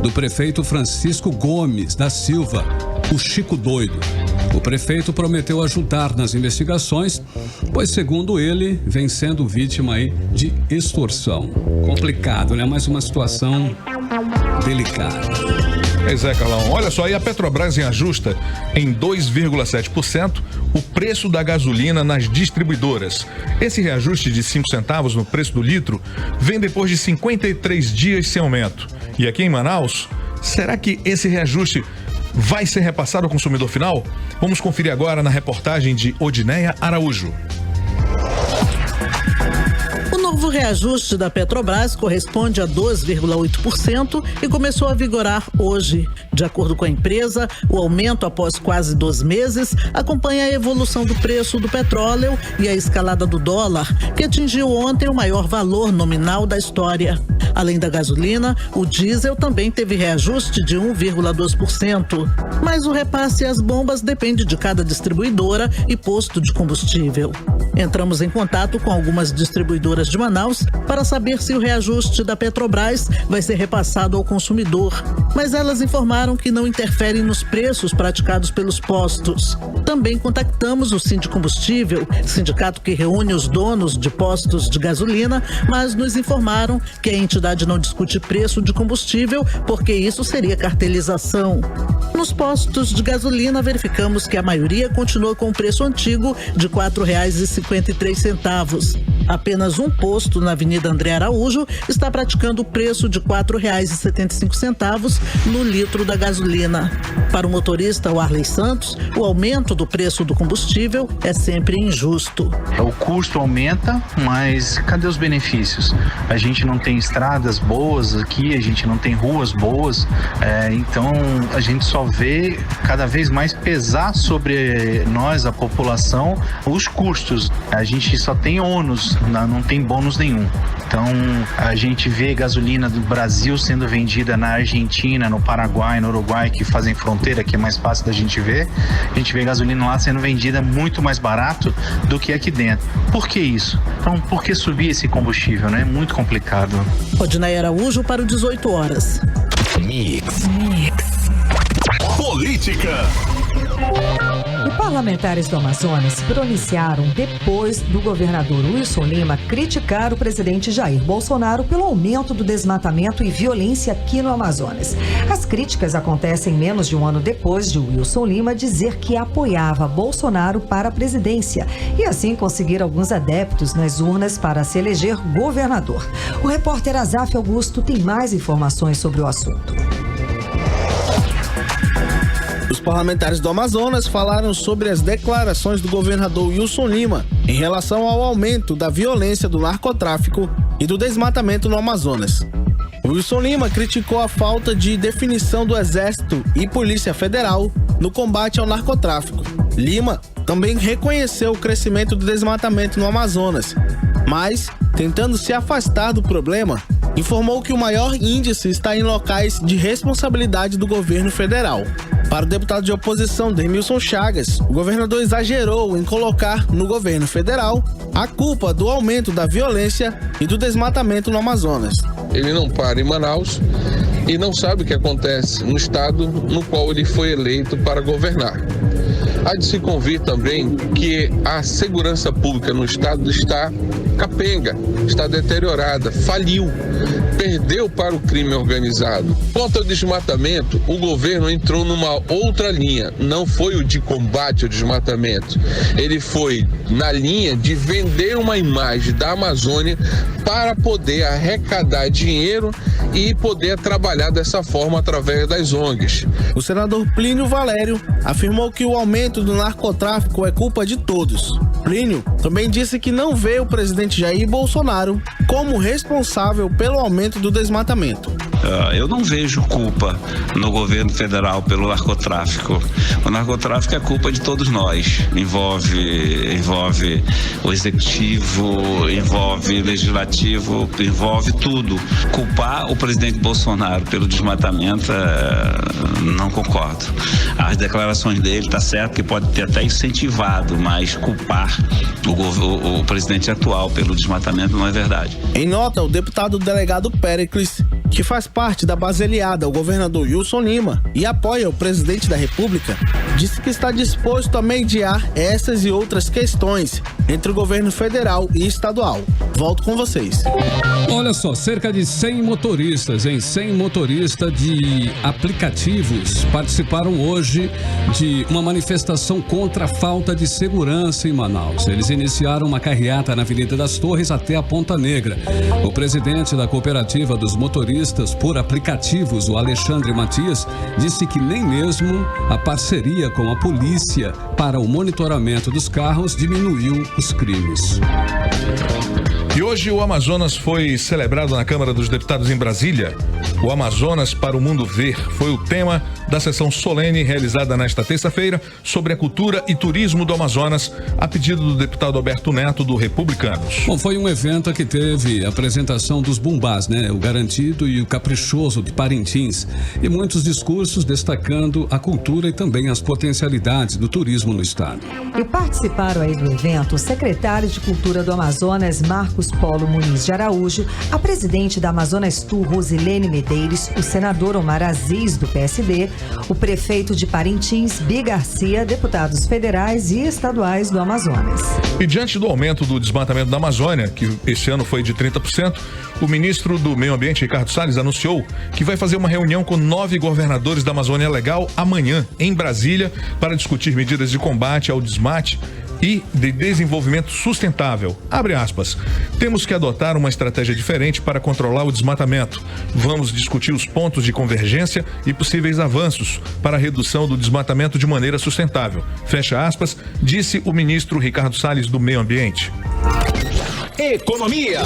do prefeito Francisco Gomes da Silva, o Chico Doido. O prefeito prometeu ajudar nas investigações, pois, segundo ele, vem sendo vítima aí de extorsão. Complicado, né? Mas uma situação delicada. Zé Calão, olha só, e a Petrobras reajusta em 2,7% o preço da gasolina nas distribuidoras. Esse reajuste de 5 centavos no preço do litro vem depois de 53 dias sem aumento. E aqui em Manaus, será que esse reajuste vai ser repassado ao consumidor final? Vamos conferir agora na reportagem de Odineia Araújo. O novo reajuste da Petrobras corresponde a 2,8% e começou a vigorar hoje. De acordo com a empresa, o aumento após quase 2 meses acompanha a evolução do preço do petróleo e a escalada do dólar, que atingiu ontem o maior valor nominal da história. Além da gasolina, o diesel também teve reajuste de 1,2%. Mas o repasse às bombas depende de cada distribuidora e posto de combustível. Entramos em contato com algumas distribuidoras de Manaus para saber se o reajuste da Petrobras vai ser repassado ao consumidor, mas elas informaram que não interferem nos preços praticados pelos postos. Também contactamos o Sindicombustível, sindicato que reúne os donos de postos de gasolina, mas nos informaram que a entidade não discute preço de combustível porque isso seria cartelização. Nos postos de gasolina, verificamos que a maioria continua com o preço antigo de R$ 4,53. Apenas um posto na Avenida André Araújo está praticando o preço de R$ 4,75 no litro da gasolina. Para o motorista Warley Santos, o aumento do preço do combustível é sempre injusto. O custo aumenta, mas cadê os benefícios? A gente não tem estradas boas aqui, a gente não tem ruas boas, então a gente só vê cada vez mais pesar sobre nós, a população, os custos. A gente só tem ônus, não tem bônus nenhum. Então a gente vê gasolina do Brasil sendo vendida na Argentina, no Paraguai, no Uruguai, que fazem fronteira, que é mais fácil da gente ver. A gente vê gasolina lá sendo vendida muito mais barato do que aqui dentro. Por que isso? Então, por que subir esse combustível, né? É muito complicado. Odineia Araújo para o 18 horas. Mix. Política. E parlamentares do Amazonas se pronunciaram depois do governador Wilson Lima criticar o presidente Jair Bolsonaro pelo aumento do desmatamento e violência aqui no Amazonas. As críticas acontecem menos de um ano depois de Wilson Lima dizer que apoiava Bolsonaro para a presidência e assim conseguir alguns adeptos nas urnas para se eleger governador. O repórter Azaf Augusto tem mais informações sobre o assunto. Os parlamentares do Amazonas falaram sobre as declarações do governador Wilson Lima em relação ao aumento da violência do narcotráfico e do desmatamento no Amazonas. Wilson Lima criticou a falta de definição do Exército e Polícia Federal no combate ao narcotráfico. Lima também reconheceu o crescimento do desmatamento no Amazonas, mas, tentando se afastar do problema, informou que o maior índice está em locais de responsabilidade do governo federal. Para o deputado de oposição, Dermilson Chagas, o governador exagerou em colocar no governo federal a culpa do aumento da violência e do desmatamento no Amazonas. Ele não para em Manaus e não sabe o que acontece no estado no qual ele foi eleito para governar. Há de se convir também que a segurança pública no estado está capenga, está deteriorada, faliu, perdeu para o crime organizado. Quanto ao desmatamento, o governo entrou numa outra linha, não foi o de combate ao desmatamento, ele foi na linha de vender uma imagem da Amazônia para poder arrecadar dinheiro e poder trabalhar dessa forma através das ONGs. O senador Plínio Valério afirmou que o aumento do narcotráfico é culpa de todos. Plínio também disse que não vê o presidente Jair Bolsonaro como responsável pelo aumento do desmatamento. Eu não vejo culpa no governo federal pelo narcotráfico. O narcotráfico é culpa de todos nós. Envolve o executivo, envolve o legislativo, envolve tudo. Culpar o presidente Bolsonaro pelo desmatamento, não concordo. As declarações dele, tá certo que pode ter até incentivado, mas culpar o presidente atual pelo desmatamento não é verdade. Em nota, o deputado delegado Péricles, que faz parte da base aliada ao governador Wilson Lima e apoia o presidente da República, disse que está disposto a mediar essas e outras questões entre o governo federal e estadual. Volto com vocês. Olha só, cerca de 100 motoristas, 100 motoristas de aplicativos participaram hoje de uma manifestação contra a falta de segurança em Manaus. Eles iniciaram uma carreata na Avenida das Torres até a Ponta Negra. O presidente da cooperativa dos motoristas por aplicativos, o Alexandre Matias, disse que nem mesmo a parceria com a polícia para o monitoramento dos carros diminuiu os crimes. E hoje o Amazonas foi celebrado na Câmara dos Deputados em Brasília. O Amazonas para o Mundo Ver foi o tema da sessão solene realizada nesta terça-feira sobre a cultura e turismo do Amazonas, a pedido do deputado Alberto Neto, do Republicanos. Bom, foi um evento que teve a apresentação dos bumbás, né? O Garantido e o Caprichoso de Parintins, e muitos discursos destacando a cultura e também as potencialidades do turismo no estado. E participaram aí do evento o secretário de Cultura do Amazonas, Marcos Polo Muniz de Araújo, a presidente da Amazonas Tour, Rosilene Medeiros, o senador Omar Aziz, do PSD, o prefeito de Parintins, Bi Garcia, deputados federais e estaduais do Amazonas. E diante do aumento do desmatamento da Amazônia, que esse ano foi de 30%, o ministro do Meio Ambiente, Ricardo Salles, anunciou que vai fazer uma reunião com 9 governadores da Amazônia Legal amanhã, em Brasília, para discutir medidas de combate ao desmate e de desenvolvimento sustentável. Abre aspas. Temos que adotar uma estratégia diferente para controlar o desmatamento. Vamos discutir os pontos de convergência e possíveis avanços para a redução do desmatamento de maneira sustentável. Fecha aspas, disse o ministro Ricardo Salles do Meio Ambiente. Economia.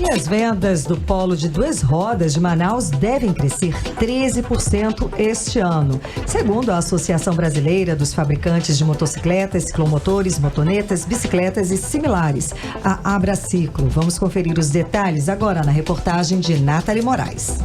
E as vendas do polo de 2 rodas de Manaus devem crescer 13% este ano, segundo a Associação Brasileira dos Fabricantes de Motocicletas, Ciclomotores, Motonetas, Bicicletas e Similares, a Abraciclo. Vamos conferir os detalhes agora na reportagem de Nathalie Moraes.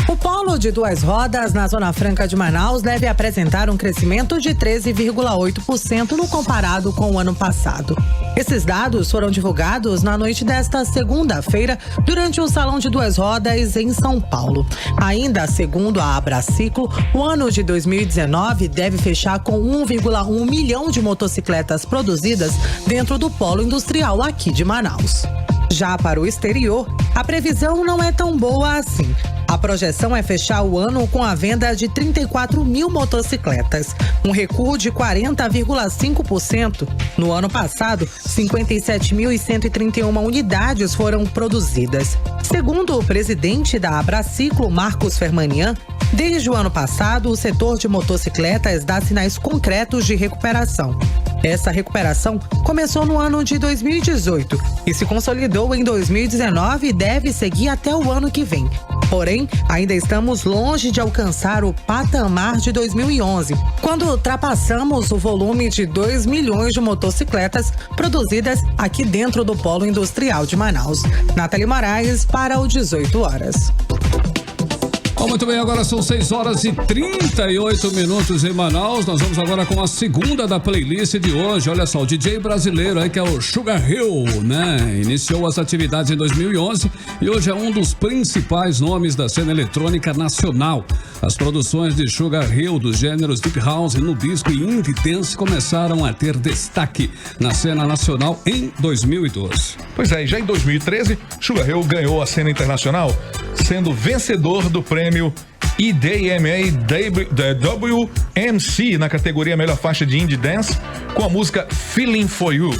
O polo de 2 rodas na Zona Franca de Manaus deve apresentar um crescimento de 13,8% no comparado com o ano passado. Esses dados foram divulgados na noite desta segunda-feira durante o Salão de Duas Rodas em São Paulo. Ainda segundo a Abraciclo, o ano de 2019 deve fechar com 1,1 milhão de motocicletas produzidas dentro do polo industrial aqui de Manaus. Já para o exterior, a previsão não é tão boa assim. A projeção é fechar o ano com a venda de 34 mil motocicletas, um recuo de 40,5%. No ano passado, 57.131 unidades foram produzidas. Segundo o presidente da Abraciclo, Marcos Fermanian, desde o ano passado, o setor de motocicletas dá sinais concretos de recuperação. Essa recuperação começou no ano de 2018 e se consolidou em 2019 e deve seguir até o ano que vem. Porém, ainda estamos longe de alcançar o patamar de 2011, quando ultrapassamos o volume de 2 milhões de motocicletas produzidas aqui dentro do polo industrial de Manaus. Nathalie Moraes para o 18 horas. Muito bem, agora são 6 horas e 38 minutos em Manaus. Nós vamos agora com a segunda da playlist de hoje. Olha só, o DJ brasileiro aí que é o Sugar Hill, né? Iniciou as atividades em 2011 e hoje é um dos principais nomes da cena eletrônica nacional. As produções de Sugar Hill dos gêneros Deep House, Nubisco e Indie Dance começaram a ter destaque na cena nacional em 2012. Pois é, já em 2013, Sugar Hill ganhou a cena internacional, sendo vencedor do prêmio IDMA WMC na categoria Melhor Faixa de Indie Dance com a música Feeling For You.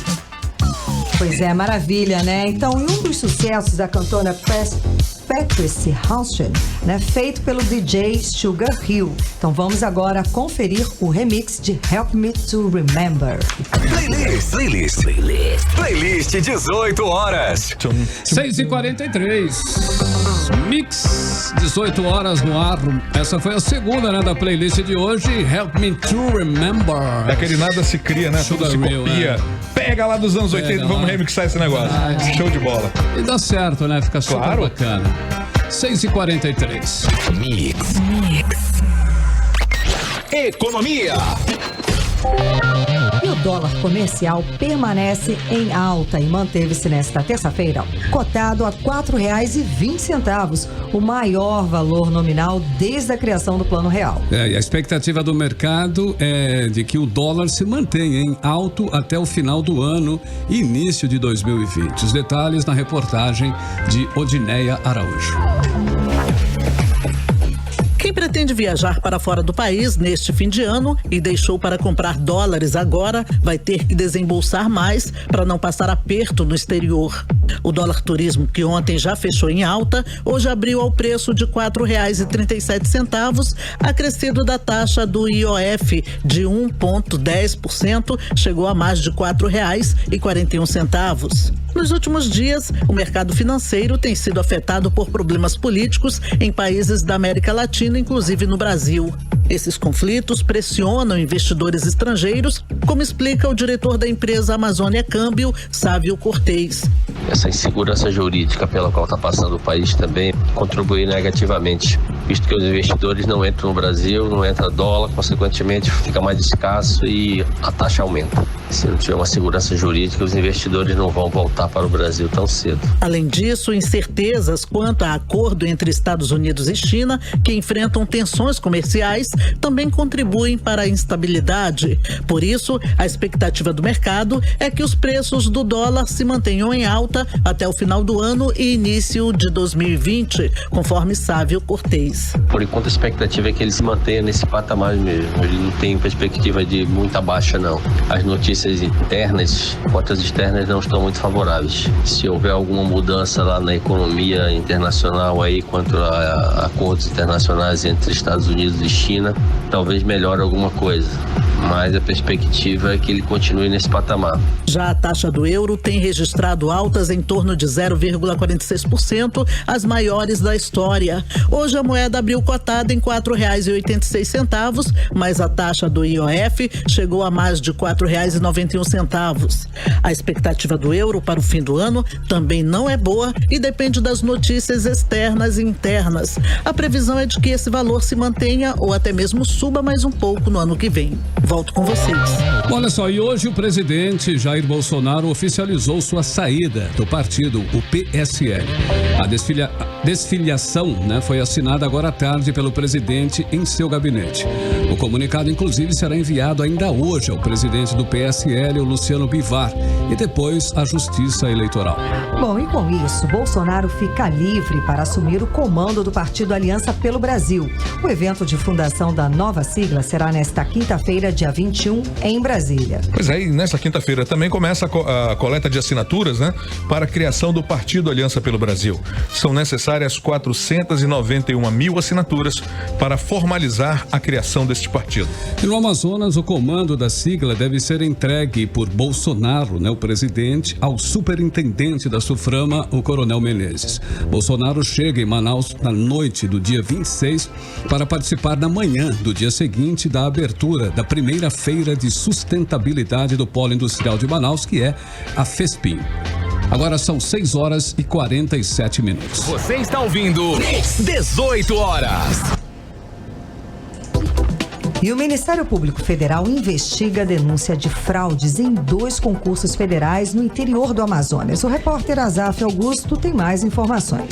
Pois é, maravilha, né? Então, em um dos sucessos da cantora Patrice Houston, né, feito pelo DJ Sugar Hill. Então vamos agora conferir o remix de Help Me To Remember. Playlist 18 horas. 6h43. Mix 18 horas no ar. Essa foi a segunda, né, da playlist de hoje. Help Me To Remember. Daquele nada se cria, né? Tudo se copia. Pega lá dos anos 80 e vamos remixar esse negócio. Show de bola. E dá certo, né? Fica super bacana. 6h43. Mix. Economia. E o dólar comercial permanece em alta e manteve-se nesta terça-feira cotado a R$ 4,20, o maior valor nominal desde a criação do Plano Real. E a expectativa do mercado é de que o dólar se mantenha em alto até o final do ano e início de 2020. Os detalhes na reportagem de Odineia Araújo. Quem pretende viajar para fora do país neste fim de ano e deixou para comprar dólares agora vai ter que desembolsar mais para não passar aperto no exterior. O dólar turismo, que ontem já fechou em alta, hoje abriu ao preço de R$ 4,37, acrescido da taxa do IOF de 1,10%, chegou a mais de R$ 4,41. Nos últimos dias, o mercado financeiro tem sido afetado por problemas políticos em países da América Latina, inclusive no Brasil. Esses conflitos pressionam investidores estrangeiros, como explica o diretor da empresa Amazônia Câmbio, Sávio Cortez. Essa insegurança jurídica pela qual está passando o país também contribui negativamente, visto que os investidores não entram no Brasil, não entra dólar, consequentemente fica mais escasso e a taxa aumenta. Se não tiver uma segurança jurídica, os investidores não vão voltar para o Brasil tão cedo. Além disso, incertezas quanto a acordo entre Estados Unidos e China, que enfrentam tensões comerciais, também contribuem para a instabilidade. Por isso, a expectativa do mercado é que os preços do dólar se mantenham em alta até o final do ano e início de 2020, conforme Sávio Cortez. Por enquanto, a expectativa é que ele se mantenha nesse patamar mesmo. Ele não tem perspectiva de muita baixa, não. As notícias internas, cotas externas não estão muito favoráveis. Se houver alguma mudança lá na economia internacional aí quanto a acordos internacionais entre Estados Unidos e China, talvez melhore alguma coisa. Mas a perspectiva é que ele continue nesse patamar. Já a taxa do euro tem registrado altas em torno de 0,46%, as maiores da história. Hoje a moeda abriu cotada em R$ 4,86, mas a taxa do IOF chegou a mais de R$ 4,91. A expectativa do euro para o fim do ano também não é boa e depende das notícias externas e internas. A previsão é de que esse valor se mantenha ou até mesmo suba mais um pouco no ano que vem. Volto com vocês. Olha só, e hoje o presidente Jair Bolsonaro oficializou sua saída do partido, o PSL. A desfiliação, né, foi assinada agora à tarde pelo presidente em seu gabinete. O comunicado, inclusive, será enviado ainda hoje ao presidente do PSL, o Luciano Bivar, e depois à Justiça Eleitoral. Bom, e com isso, Bolsonaro fica livre para assumir o comando do partido Aliança pelo Brasil. O evento de fundação da nova sigla será nesta quinta-feira, dia 21, em Brasília. Pois é, e nesta quinta-feira também começa a coleta de assinaturas, né, para a criação do partido Aliança pelo Brasil. São necessárias 491 mil assinaturas para formalizar a criação deste partido. E no Amazonas, o comando da sigla deve ser entregue por Bolsonaro, né, o presidente, ao superintendente da SUFRAMA, o Coronel Menezes. Bolsonaro chega em Manaus na noite do dia 26 para participar na manhã do dia seguinte da abertura da primeira feira de sustentabilidade do Polo Industrial de Manaus, que é a FESPIM. Agora são 6 horas e 47 minutos. Você está ouvindo 18 horas. E o Ministério Público Federal investiga a denúncia de fraudes em 2 concursos federais no interior do Amazonas. O repórter Azaf Augusto tem mais informações.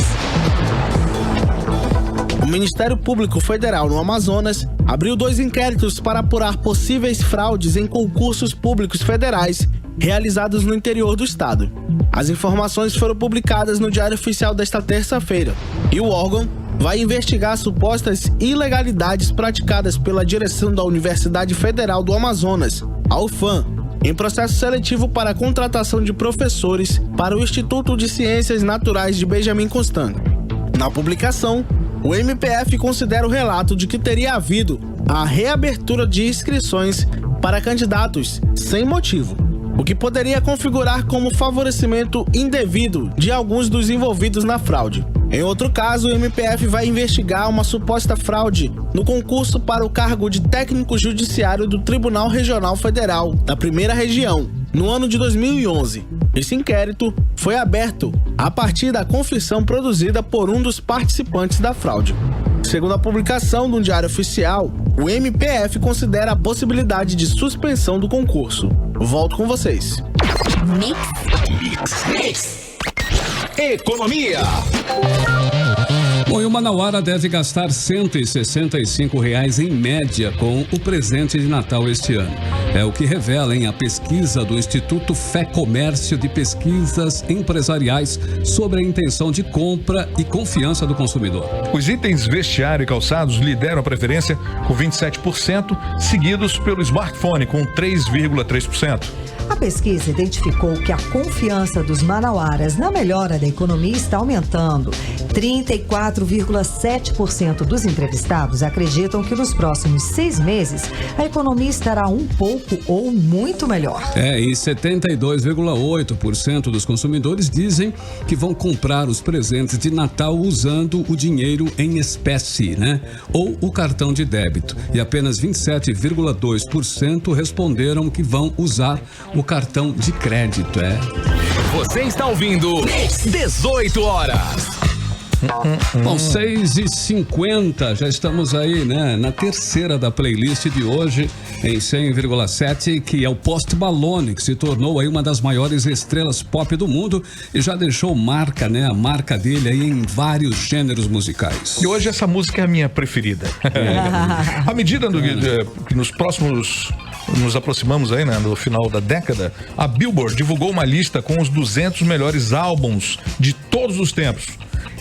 O Ministério Público Federal no Amazonas abriu 2 inquéritos para apurar possíveis fraudes em concursos públicos federais realizados no interior do estado. As informações foram publicadas no Diário Oficial desta terça-feira e o órgão vai investigar supostas ilegalidades praticadas pela direção da Universidade Federal do Amazonas, a UFAM, em processo seletivo para a contratação de professores para o Instituto de Ciências Naturais de Benjamin Constant. Na publicação, o MPF considera o relato de que teria havido a reabertura de inscrições para candidatos sem motivo, o que poderia configurar como favorecimento indevido de alguns dos envolvidos na fraude. Em outro caso, o MPF vai investigar uma suposta fraude no concurso para o cargo de técnico judiciário do Tribunal Regional Federal da Primeira Região, no ano de 2011. Esse inquérito foi aberto a partir da confissão produzida por um dos participantes da fraude. Segundo a publicação do Diário Oficial, o MPF considera a possibilidade de suspensão do concurso. Volto com vocês. Mix. Economia. Bom, e o manauara deve gastar R$ 165 em média com o presente de Natal este ano. É o que revela a pesquisa do Instituto Fé Comércio de Pesquisas Empresariais sobre a intenção de compra e confiança do consumidor. Os itens vestiário e calçados lideram a preferência com 27%, seguidos pelo smartphone com 3,3%. A pesquisa identificou que a confiança dos manauaras na melhora da economia está aumentando. 34,7% dos entrevistados acreditam que nos próximos 6 meses a economia estará um pouco ou muito melhor. E 72,8% dos consumidores dizem que vão comprar os presentes de Natal usando o dinheiro em espécie, né? Ou o cartão de débito. E apenas 27,2% responderam que vão usar o cartão de crédito, Você está ouvindo 18 horas. Bom, 6h50, já estamos aí, né, na terceira da playlist de hoje, em 100,7, que é o Post Malone, que se tornou aí uma das maiores estrelas pop do mundo e já deixou marca, né, a marca dele aí em vários gêneros musicais. E hoje essa música é a minha preferida. À medida que nos próximos nos aproximamos aí, né, no final da década, a Billboard divulgou uma lista com os 200 melhores álbuns de todos os tempos.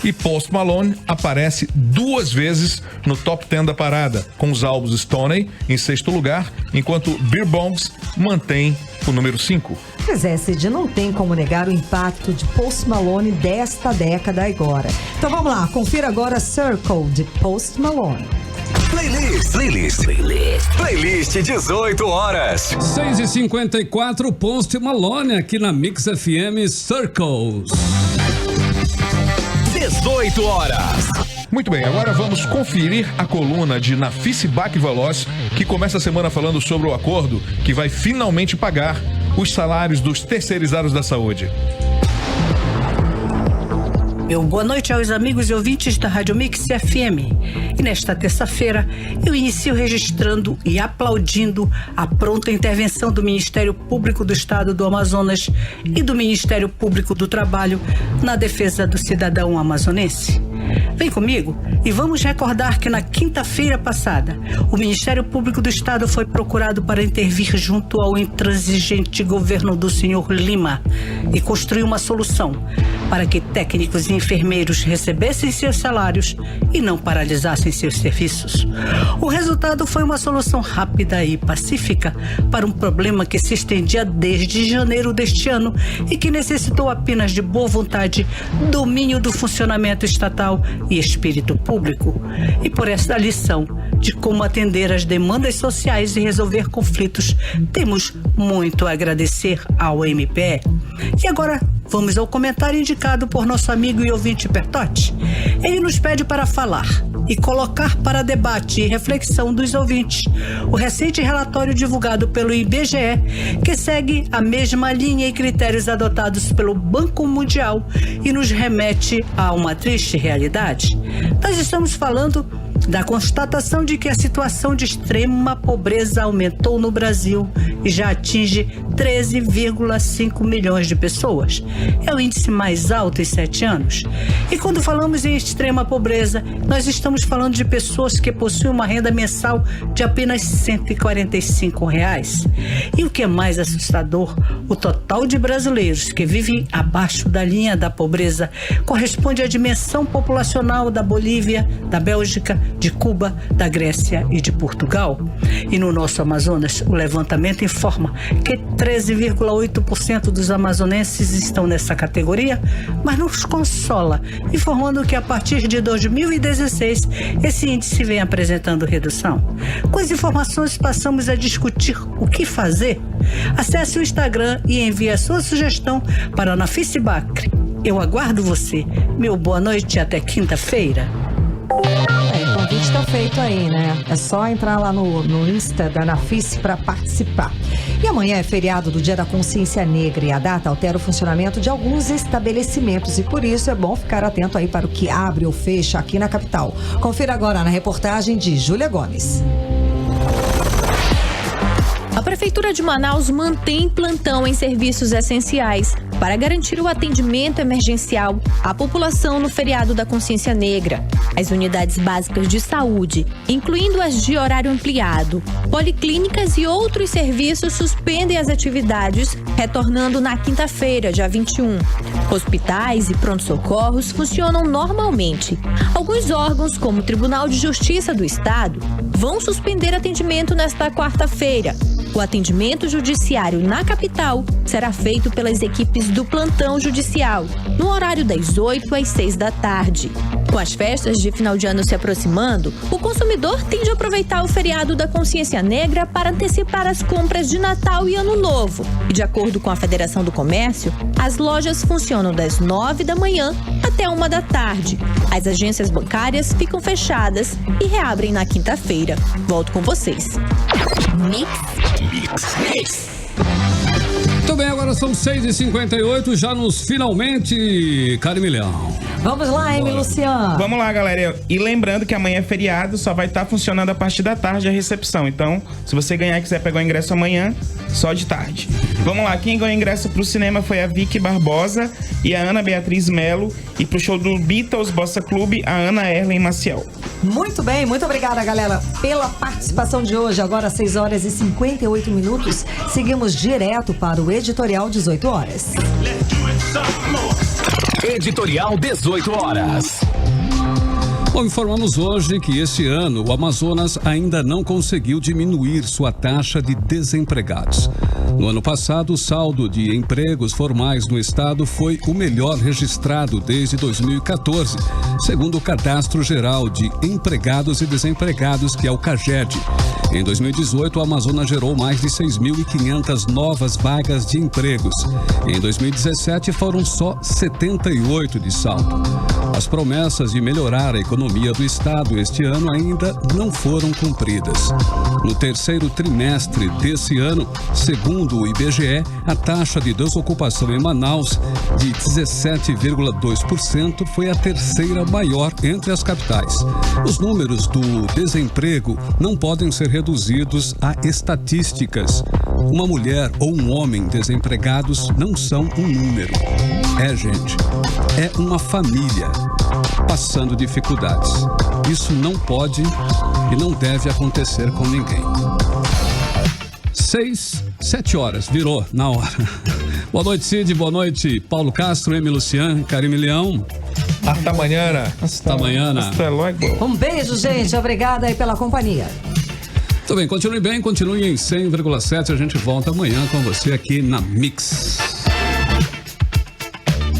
E Post Malone aparece 2 vezes no top 10 da parada, com os álbuns Stoney em 6º lugar, enquanto Beer Bongs mantém o número 5. Pois é, Cid, não tem como negar o impacto de Post Malone desta década agora. Então vamos lá, confira agora Circle de Post Malone. Playlist 18 horas. 6h54, Post Malone aqui na Mix FM Circles. 18 horas. Muito bem, agora vamos conferir a coluna de Nafisi Bach Veloz, que começa a semana falando sobre o acordo que vai finalmente pagar os salários dos terceirizados da saúde. Meu boa noite aos amigos e ouvintes da Rádio Mix FM. E nesta terça-feira, eu inicio registrando e aplaudindo a pronta intervenção do Ministério Público do Estado do Amazonas e do Ministério Público do Trabalho na defesa do cidadão amazonense. Vem comigo e vamos recordar que na quinta-feira passada, o Ministério Público do Estado foi procurado para intervir junto ao intransigente governo do senhor Lima e construir uma solução para que técnicos e enfermeiros recebessem seus salários e não paralisassem seus serviços. O resultado foi uma solução rápida e pacífica para um problema que se estendia desde janeiro deste ano e que necessitou apenas de boa vontade, domínio do funcionamento estatal e espírito público. E por esta lição de como atender às demandas sociais e resolver conflitos, temos muito a agradecer ao MPE. E agora vamos ao comentário indicado por nosso amigo e ouvinte Bertotti. Ele nos pede para falar e colocar para debate e reflexão dos ouvintes o recente relatório divulgado pelo IBGE, que segue a mesma linha e critérios adotados pelo Banco Mundial e nos remete a uma triste realidade. Nós estamos falando da constatação de que a situação de extrema pobreza aumentou no Brasil e já atinge 13,5 milhões de pessoas. É o índice mais alto em 7 anos. E quando falamos em extrema pobreza, nós estamos falando de pessoas que possuem uma renda mensal de apenas R$145. E o que é mais assustador, o total de brasileiros que vivem abaixo da linha da pobreza corresponde à dimensão populacional da Bolívia, da Bélgica, de Cuba, da Grécia e de Portugal. E no nosso Amazonas, o levantamento informa que 13,8% dos amazonenses estão nessa categoria, mas nos consola, informando que a partir de 2016, esse índice vem apresentando redução. Com as informações, passamos a discutir o que fazer. Acesse o Instagram e envie a sua sugestão para Nafice Bacri. Eu aguardo você. Meu boa noite e até quinta-feira. O convite está feito aí, né? É só entrar lá no Insta da Nafice para participar. E amanhã é feriado do Dia da Consciência Negra e a data altera o funcionamento de alguns estabelecimentos e por isso é bom ficar atento aí para o que abre ou fecha aqui na capital. Confira agora na reportagem de Júlia Gomes. A Prefeitura de Manaus mantém plantão em serviços essenciais para garantir o atendimento emergencial à população no feriado da Consciência Negra. As unidades básicas de saúde, incluindo as de horário ampliado, policlínicas e outros serviços suspendem as atividades, retornando na quinta-feira, dia 21. Hospitais e pronto-socorros funcionam normalmente. Alguns órgãos, como o Tribunal de Justiça do Estado, vão suspender atendimento nesta quarta-feira. O atendimento judiciário na capital será feito pelas equipes do plantão judicial, no horário das 8 às 6 da tarde. Com as festas de final de ano se aproximando, o consumidor tende a aproveitar o feriado da Consciência Negra para antecipar as compras de Natal e Ano Novo. E de acordo com a Federação do Comércio, as lojas funcionam das 9 da manhã até 1 da tarde. As agências bancárias ficam fechadas e reabrem na quinta-feira. Volto com vocês. Mix. Muito bem, agora são 6h58, já nos finalmente, Carimilhão. Vamos lá, Amy Luciano. Vamos lá, galera. E lembrando que amanhã é feriado, só vai estar funcionando a partir da tarde a recepção. Então, se você ganhar e quiser pegar o ingresso amanhã, só de tarde. Vamos lá, quem ganhou ingresso pro cinema foi a Vicky Barbosa e a Ana Beatriz Melo. E pro show do Beatles Bossa Clube, a Ana Erlen Maciel. Muito bem, muito obrigada, galera, pela participação de hoje. Agora 6h58. Seguimos direto para o Editorial 18 horas. Editorial 18 horas. Bom, informamos hoje que este ano o Amazonas ainda não conseguiu diminuir sua taxa de desempregados. No ano passado, o saldo de empregos formais no estado foi o melhor registrado desde 2014, segundo o Cadastro Geral de Empregados e Desempregados, que é o CAGED. Em 2018, o Amazonas gerou mais de 6.500 novas vagas de empregos. Em 2017, foram só 78 de saldo. As promessas de melhorar a economia do estado este ano ainda não foram cumpridas. No terceiro trimestre desse ano, segundo o IBGE, a taxa de desocupação em Manaus, de 17,2%, foi a terceira maior entre as capitais. Os números do desemprego não podem ser reduzidos a estatísticas. Uma mulher ou um homem desempregados não são um número. Gente, é uma família passando dificuldades. Isso não pode e não deve acontecer com ninguém. 7 horas, virou na hora. Boa noite, Cid, boa noite, Paulo Castro, Emi Lucian, Karime Leão. Hasta amanhã. Hasta amanhã. Um beijo, gente. Obrigada aí pela companhia. Tudo bem, continue em 100,7. A gente volta amanhã com você aqui na Mix.